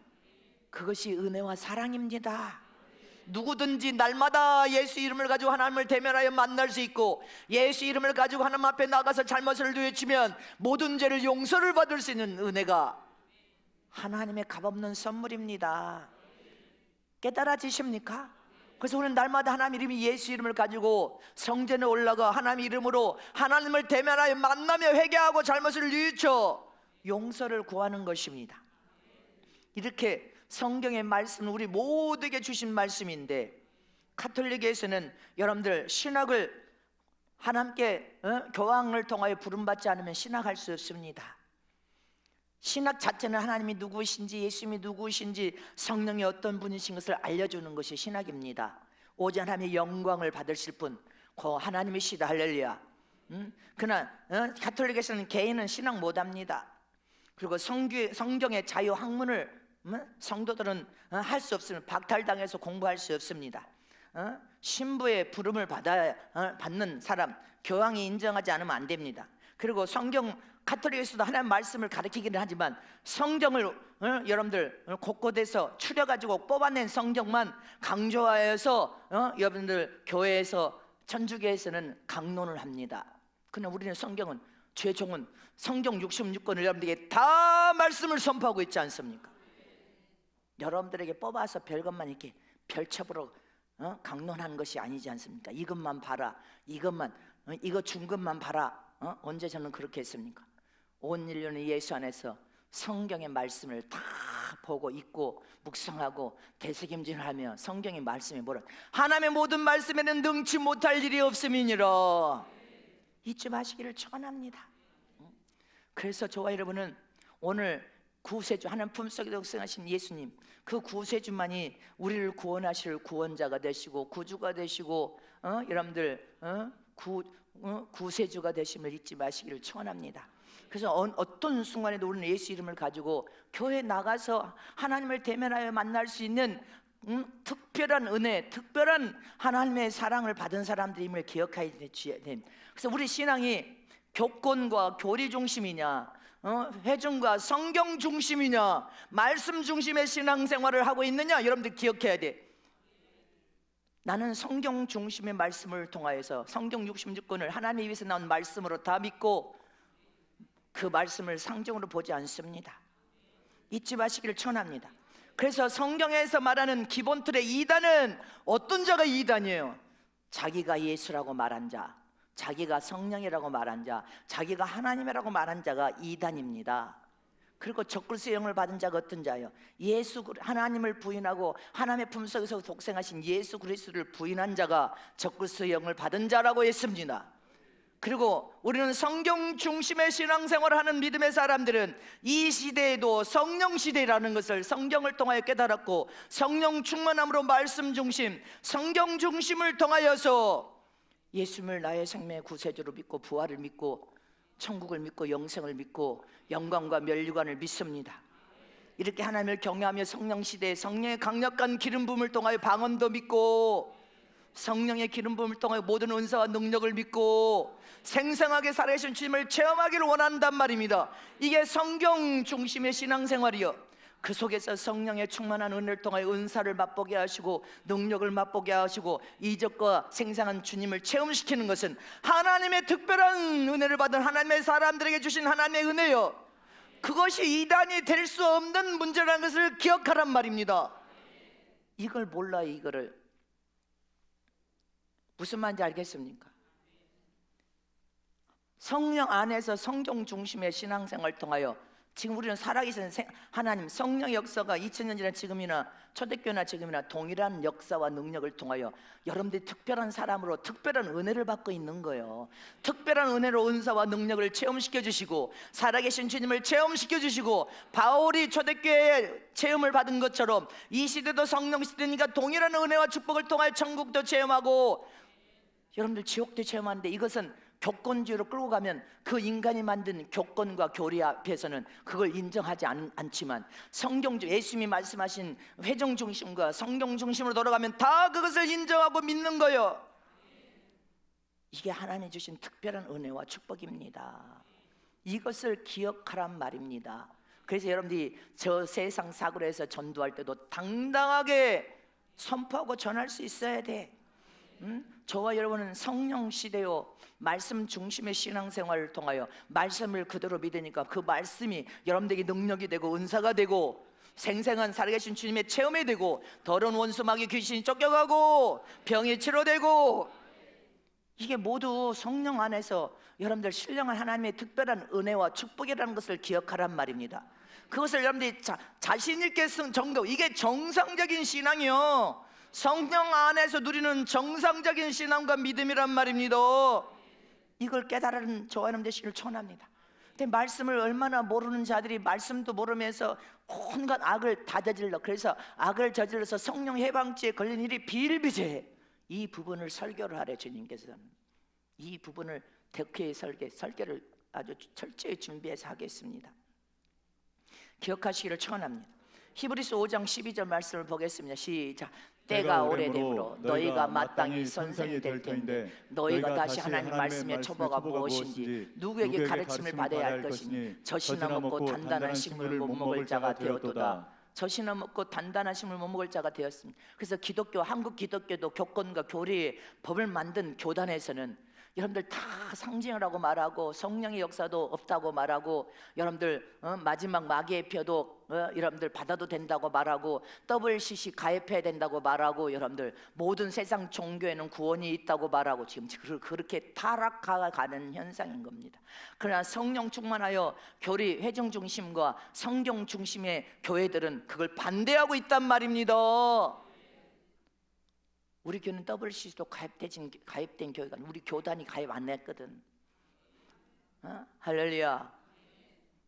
그것이 은혜와 사랑입니다. 누구든지 날마다 예수 이름을 가지고 하나님을 대면하여 만날 수 있고, 예수 이름을 가지고 하나님 앞에 나가서 잘못을 뉘우치면 모든 죄를 용서를 받을 수 있는 은혜가 하나님의 값없는 선물입니다. 깨달아지십니까? 그래서 우리는 날마다 하나님 이름이 예수 이름을 가지고 성전에 올라가 하나님 이름으로 하나님을 대면하여 만나며 회개하고 잘못을 뉘우쳐 용서를 구하는 것입니다. 이렇게 성경의 말씀은 우리 모두에게 주신 말씀인데, 가톨릭에서는 여러분들 신학을 하나님께 교황을 통하여 부름받지 않으면 신학할 수 없습니다. 신학 자체는 하나님이 누구신지, 예수님이 누구신지, 성령이 어떤 분이신 것을 알려주는 것이 신학입니다. 오직 하나님의 영광을 받으실 분, 그 하나님이시다. 할렐루야. 그러나 가톨릭에서는 개인은 신학 못합니다. 그리고 성경의 자유학문을 성도들은 할 수 없으면 박탈당해서 공부할 수 없습니다. 신부의 부름을 받는 사람, 교황이 인정하지 않으면 안 됩니다. 그리고 성경, 가톨릭에서도 하나님 말씀을 가르치기는 하지만 성경을 여러분들 곳곳에서 추려가지고 뽑아낸 성경만 강조하여서 여러분들 교회에서 천주교에서는 강론을 합니다. 그러나 우리는 성경은, 최종은 성경 66권을 여러분들에게 다 말씀을 선포하고 있지 않습니까? 여러분들에게 뽑아서 별것만 이렇게 펼쳐보러 강론하는 것이 아니지 않습니까? 이것만 봐라, 이거 준 것만 봐라. 언제 저는 그렇게 했습니까? 온 인류는 예수 안에서 성경의 말씀을 다 보고 읽고 묵상하고 되새김질하며 성경의 말씀이 뭐라, 하나님의 모든 말씀에는 능치 못할 일이 없음이니라. 잊지 마시기를 축원합니다. 그래서 저와 여러분은 오늘 구세주, 하나님 품속에 독생하신 예수님, 그 구세주만이 우리를 구원하실 구원자가 되시고 구주가 되시고 여러분들 구세주가 되심을 잊지 마시기를 축원합니다. 그래서 어떤 순간에도 우리는 예수 이름을 가지고 교회 나가서 하나님을 대면하여 만날 수 있는 특별한 은혜, 특별한 하나님의 사랑을 받은 사람들임을 기억해야 됩니다. 그래서 우리 신앙이 교권과 교리 중심이냐, 회중과 성경 중심이냐, 말씀 중심의 신앙생활을 하고 있느냐, 여러분들 기억해야 돼. 나는 성경 중심의 말씀을 통하여서 성경 66권을 하나님 입에서 나온 말씀으로 다 믿고 그 말씀을 상정으로 보지 않습니다. 잊지 마시기를 청합니다. 그래서 성경에서 말하는 기본 틀의 이단은 어떤 자가 이단이에요? 자기가 예수라고 말한 자, 자기가 성령이라고 말한 자, 자기가 하나님이라고 말한 자가 이단입니다. 그리고 적그리스도의 영을 받은 자가 어떤 자예요? 하나님을 부인하고 하나님의 품속에서 독생하신 예수 그리스도를 부인한 자가 적그리스도의 영을 받은 자라고 했습니다. 그리고 우리는 성경 중심의 신앙생활을 하는 믿음의 사람들은 이 시대에도 성령 시대라는 것을 성경을 통하여 깨달았고, 성령 충만함으로 말씀 중심, 성경 중심을 통하여서 예수님을 나의 생명의 구세주로 믿고 부활을 믿고 천국을 믿고 영생을 믿고 영광과 면류관을 믿습니다. 이렇게 하나님을 경외하며 성령 시대에 성령의 강력한 기름 부음을 통하여 방언도 믿고 성령의 기름 부음을 통하여 모든 은사와 능력을 믿고 생생하게 살아계신 주님을 체험하기를 원한단 말입니다. 이게 성경 중심의 신앙생활이요, 그 속에서 성령의 충만한 은혜를 통하여 은사를 맛보게 하시고 능력을 맛보게 하시고 이적과 생생한 주님을 체험시키는 것은 하나님의 특별한 은혜를 받은 하나님의 사람들에게 주신 하나님의 은혜요, 그것이 이단이 될 수 없는 문제라는 것을 기억하란 말입니다. 이걸 몰라요. 이거를 무슨 말인지 알겠습니까? 성령 안에서 성경 중심의 신앙생활을 통하여 지금 우리는 살아계신 하나님 성령의 역사가 2000년 지난 지금이나 초대교회나 지금이나 동일한 역사와 능력을 통하여 여러분들이 특별한 사람으로 특별한 은혜를 받고 있는 거예요. 특별한 은혜로 은사와 능력을 체험시켜 주시고 살아계신 주님을 체험시켜 주시고 바울이 초대교회에 체험을 받은 것처럼 이 시대도 성령 시대니까 동일한 은혜와 축복을 통하여 천국도 체험하고 여러분들 지옥도 체험하는데, 이것은 교권주의로 끌고 가면 그 인간이 만든 교권과 교리 앞에서는 그걸 인정하지 않지만 성경 중 예수님이 말씀하신 회중 중심과 성경 중심으로 돌아가면 다 그것을 인정하고 믿는 거예요. 이게 하나님 주신 특별한 은혜와 축복입니다. 이것을 기억하란 말입니다. 그래서 여러분들이 저 세상 사고로 해서 전도할 때도 당당하게 선포하고 전할 수 있어야 돼. 저와 여러분은 성령 시대요, 말씀 중심의 신앙생활을 통하여 말씀을 그대로 믿으니까 그 말씀이 여러분들에게 능력이 되고 은사가 되고 생생한 살아계신 주님의 체험이 되고 더러운 원수 마귀 귀신이 쫓겨가고 병이 치료되고, 이게 모두 성령 안에서 여러분들 신령한 하나님의 특별한 은혜와 축복이라는 것을 기억하란 말입니다. 그것을 여러분들이 자신 있게 정도, 이게 정상적인 신앙이요, 성령 안에서 누리는 정상적인 신앙과 믿음이란 말입니다. 이걸 깨달은 저와 여러분 되시기를 축원합니다. 근데 말씀을 얼마나 모르는 자들이 말씀도 모르면서 온갖 악을 다 저질러, 그래서 악을 저질러서 성령 해방죄에 걸린 일이 비일비재해. 이 부분을 설교를 하래 주님께서는. 이 부분을 대표의 설교를 아주 철저히 준비해서 하겠습니다. 기억하시기를 축원합니다. 히브리서 5장 12절 말씀을 보겠습니다. 시작. 때가 오래되므로 너희가 마땅히 선생이 될 텐데 너희가 다시 하나님 말씀의 초보가 무엇인지 누구에게 가르침을 받아야 할 것이니 젖이나 먹고 단단한 식물을 못 먹을 자가 되었도다. 젖이나 먹고 단단한 식물을 못 먹을 자가 되었습니다. 그래서 기독교, 한국 기독교도 교권과 교리의 법을 만든 교단에서는 여러분들 다 상징이라고 말하고 성령의 역사도 없다고 말하고 여러분들 마지막 마귀의 표도 여러분들 받아도 된다고 말하고 WCC 가입해야 된다고 말하고 여러분들 모든 세상 종교에는 구원이 있다고 말하고 지금 그렇게 타락가는 현상인 겁니다. 그러나 성령 충만하여 교리 회중 중심과 성경 중심의 교회들은 그걸 반대하고 있단 말입니다. 우리 교회는 WCC도 가입된 교회가, 우리 교단이 가입 안 했거든. 할렐루야.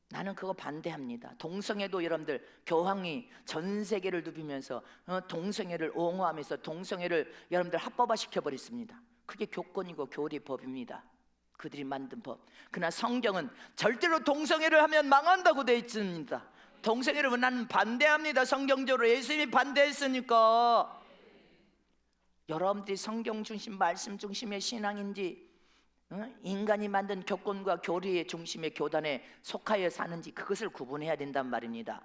나는 그거 반대합니다. 동성애도 여러분들 교황이 전 세계를 누비면서 동성애를 옹호하면서 동성애를 여러분들 합법화 시켜버렸습니다. 그게 교권이고 교리법입니다. 그들이 만든 법. 그러나 성경은 절대로 동성애를 하면 망한다고 되어 있습니다. 동성애를 나는 반대합니다. 성경적으로 예수님이 반대했으니까. 여러분들이 성경 중심, 말씀 중심의 신앙인지 인간이 만든 교권과 교리의 중심의 교단에 속하여 사는지 그것을 구분해야 된단 말입니다.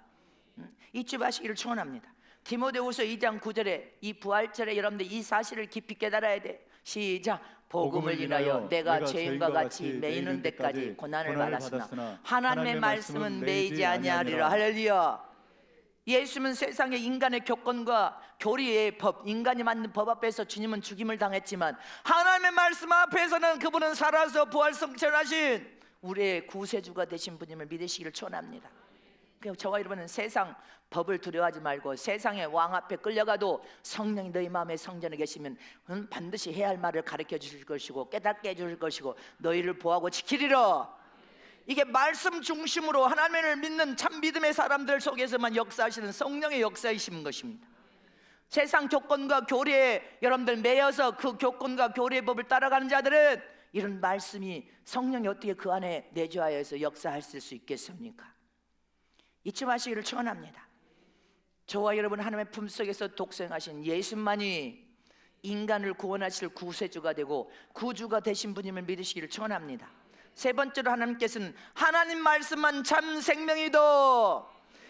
잊지 마시기를 축원합니다. 디모데후서 2장 9절에 이 부활절에 여러분들 이 사실을 깊이 깨달아야 돼. 시작. 복음을 인하여 내가 죄인과 같이 매이는 데까지 고난을 받았으나 하나님의 말씀은 매이지 아니하리라. 할렐루야. 예수님은 세상의 인간의 교권과 교리의 법, 인간이 만든 법 앞에서 주님은 죽임을 당했지만 하나님의 말씀 앞에서는 그분은 살아서 부활성천하신 우리의 구세주가 되신 분임을 믿으시기를 축원합니다. 그래서 저와 여러분은 세상 법을 두려워하지 말고 세상의 왕 앞에 끌려가도 성령이 너희 마음에 성전에 계시면 반드시 해야 할 말을 가르쳐 주실 것이고 깨닫게 해주실 것이고 너희를 보호하고 지키리라. 이게 말씀 중심으로 하나님을 믿는 참 믿음의 사람들 속에서만 역사하시는 성령의 역사이신 것입니다. 세상 교권과 교리에 여러분들 매여서 그 교권과 교리의 법을 따라가는 자들은 이런 말씀이 성령이 어떻게 그 안에 내주하여서 역사할 수 있겠습니까? 잊지 마시기를 축원합니다. 저와 여러분 하나님의 품속에서 독생하신 예수만이 인간을 구원하실 구세주가 되고 구주가 되신 분임을 믿으시기를 축원합니다. 세 번째로 하나님께서는 하나님 말씀만 참 생명이다.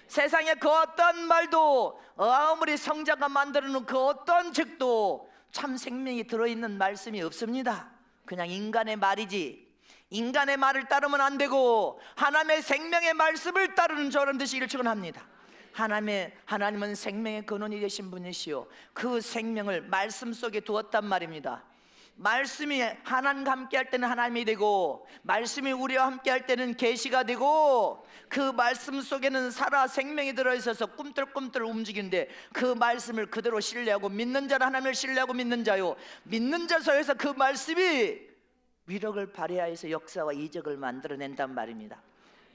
세상에 그 어떤 말도 아무리 성자가 만들어놓은 그 어떤 책도 참 생명이 들어있는 말씀이 없습니다. 그냥 인간의 말이지. 인간의 말을 따르면 안 되고 하나님의 생명의 말씀을 따르는 저런 되시기를 축원합니다. 하나님은 생명의 근원이 되신 분이시요 그 생명을 말씀 속에 두었단 말입니다. 말씀이 하나님과 함께 할 때는 하나님이 되고 말씀이 우리와 함께 할 때는 계시가 되고 그 말씀 속에는 살아 생명이 들어있어서 꿈틀꿈틀 움직이는데 그 말씀을 그대로 신뢰하고 믿는 자는 하나님을 신뢰하고 믿는 자요 믿는 자 속에서 그 말씀이 위력을 발휘하여서 역사와 이적을 만들어낸단 말입니다.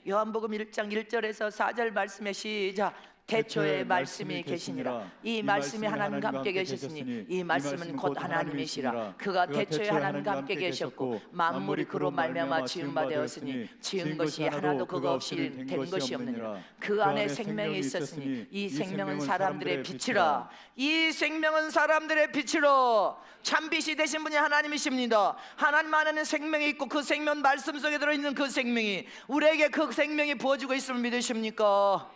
요한복음 1장 1절에서 4절 말씀에 시작. 태초에 말씀이 계시니라. 이 말씀이 하나님과 함께 계셨으니 이 말씀은 곧 하나님이시라. 그가 태초에 하나님과 함께 계셨고 만물이 그로 말미암아 지은 바 되었으니 지은 것이 하나도 그가 없이 된 것이 없느니라. 그 안에 생명이 있었으니 이 생명은 사람들의 빛이라. 이 생명은 사람들의 빛이라. 참빛이 되신 분이 하나님이십니다. 하나님 안에는 생명이 있고 그 생명 말씀 속에 들어있는 그 생명이 우리에게 그 생명이 부어지고 있음을 믿으십니까?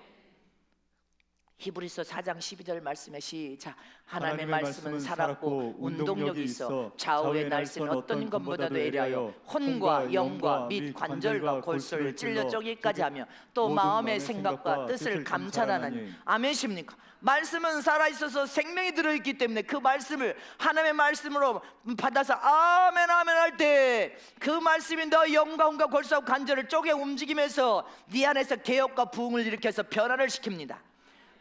히브리서 4장 12절 말씀에 시작. 하나님의 말씀은 살았고 운동력이 있어 좌우의 날쌘 어떤 것보다도 예리하여 혼과 영과 및 관절과 골수를 찔러 쪼개기까지 하며 또 마음의 생각과 뜻을 감찰하나니. 아멘십니까? 말씀은 살아있어서 생명이 들어있기 때문에 그 말씀을 하나님의 말씀으로 받아서 아멘 아멘 할 때 그 말씀이 너 영과 혼과 골수와 관절을 쪼개 움직이면서 네 안에서 개혁과 부흥을 일으켜서 변화를 시킵니다.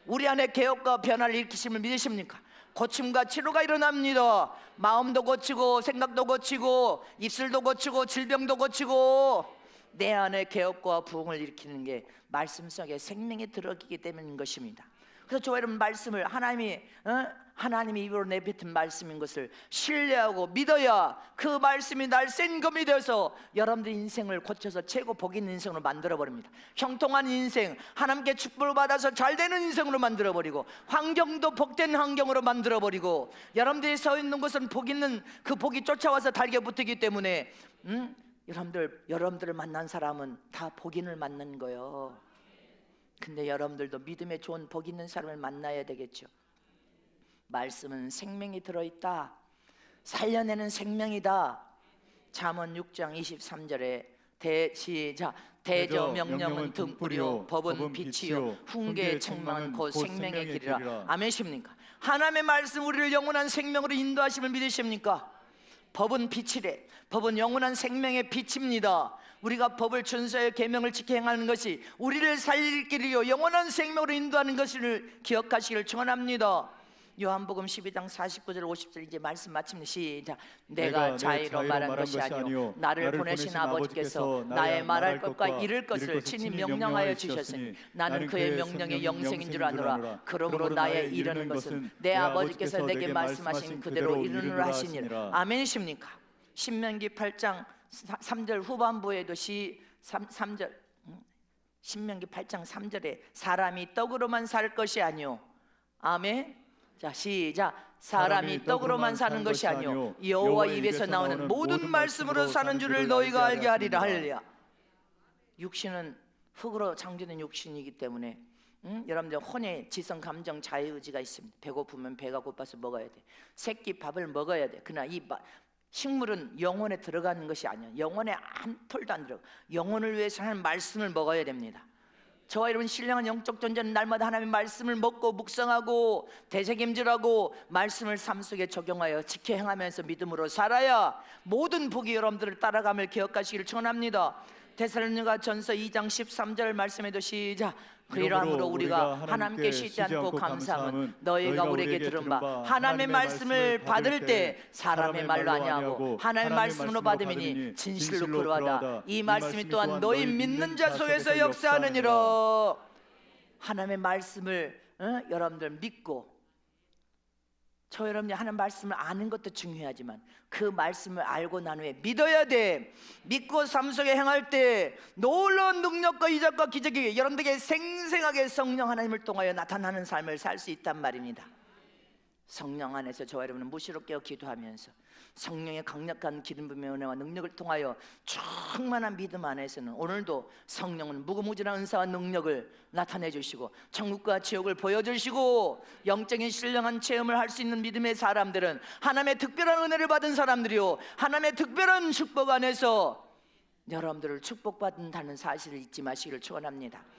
우리 안에 개혁과 변화를 일으키심을 믿으십니까? 고침과 치료가 일어납니다. 마음도 고치고 생각도 고치고 입술도 고치고 질병도 고치고 내 안에 개혁과 부흥을 일으키는 게 말씀 속에 생명이 들어있기 때문인 것입니다. 그래서 저 여러분 말씀을 하나님이 입으로 내뱉은 말씀인 것을 신뢰하고 믿어야 그 말씀이 날쌘 검이 되어서 여러분들 인생을 고쳐서 최고 복 있는 인생으로 만들어버립니다. 형통한 인생, 하나님께 축복을 받아서 잘되는 인생으로 만들어버리고 환경도 복된 환경으로 만들어버리고 여러분들이 서 있는 곳은 복 있는 그 복이 쫓아와서 달게 붙기 때문에 여러분들을 만난 사람은 다 복인을 만난 거예요. 근데 여러분들도 믿음에 좋은 복 있는 사람을 만나야 되겠죠. 말씀은 생명이 들어있다. 살려내는 생명이다. 잠언 6장 23절에 대저 명령은 등불이요 법은 빛이요 훈계의 책망은 곧 생명의 길이라. 아멘십니까? 하나님의 말씀 우리를 영원한 생명으로 인도하심을 믿으십니까? 법은 빛이래. 법은 영원한 생명의 빛입니다. 우리가 법을 준수하여 계명을 지켜 행하는 것이 우리를 살릴 길이요 영원한 생명으로 인도하는 것을 기억하시기를 축원합니다. 요한복음 12장 49절 50절 이제 말씀 마치면 시작. 내가 자의로 말한 것이 아니요 나를 보내신 아버지께서 나의 말할 것과 이룰 것을 친히 명령하여 주셨으니 나는 그의 명령의 영생인 줄 아노라. 그러므로 나의 이르는 것은 내 아버지께서 내게 말씀하신 그대로 이루느라 하시니라. 아멘이십니까? 신명기 8장 3절 후반부에도 3절 신명기 8장 3절에 사람이 떡으로만 살 것이 아니요. 아멘. 자 시작. 사람이 떡으로만 사는 것이 아니요 여호와 입에서 나오는 모든 말씀으로 사는 줄을 너희가 알게 하리라. 할렐루야. 육신은 흙으로 창조된 육신이기 때문에 여러분들 혼의 지성 감정 자유의지가 있습니다. 배고프면 배가 고파서 먹어야 돼. 새끼 밥을 먹어야 돼. 그러나 이 식물은 영혼에 들어가는 것이 아니야. 영혼에 한 톨도 안 들어가. 영혼을 위해서 하는 말씀을 먹어야 됩니다. 저와 여러분 신령한 영적 존재는 날마다 하나님의 말씀을 먹고 묵상하고 되새김질하고 말씀을 삶 속에 적용하여 지켜 행하면서 믿음으로 살아야 모든 복이 여러분들을 따라감을 기억하시기를 축원합니다. 데살로니가 전서 2장 13절 말씀에도 시작. 그러므로 우리가 하나님께 쉬지 않고 감사함은 너희가 우리에게 들은 바 하나님의 말씀을 받을 때 사람의 말로 아니하고 하나님의 말씀으로 받음이니 진실로 그러하다. 이 말씀이 또한 너희 믿는 자 속에서 역사하느니라. 하나님의 말씀을 여러분들 믿고 저 여러분이 하는 말씀을 아는 것도 중요하지만 그 말씀을 알고 난 후에 믿어야 돼. 믿고 삶 속에 행할 때 놀라운 능력과 이적과 기적이 여러분들에게 생생하게 성령 하나님을 통하여 나타나는 삶을 살 수 있단 말입니다. 성령 안에서 저와 여러분은 무시로 깨어 기도하면서 성령의 강력한 기름 부음의 은혜와 능력을 통하여 충만한 믿음 안에서는 오늘도 성령은 무궁무진한 은사와 능력을 나타내 주시고 천국과 지옥을 보여주시고 영적인 신령한 체험을 할 수 있는 믿음의 사람들은 하나님의 특별한 은혜를 받은 사람들이요 하나님의 특별한 축복 안에서 여러분들을 축복받는다는 사실을 잊지 마시기를 축원합니다.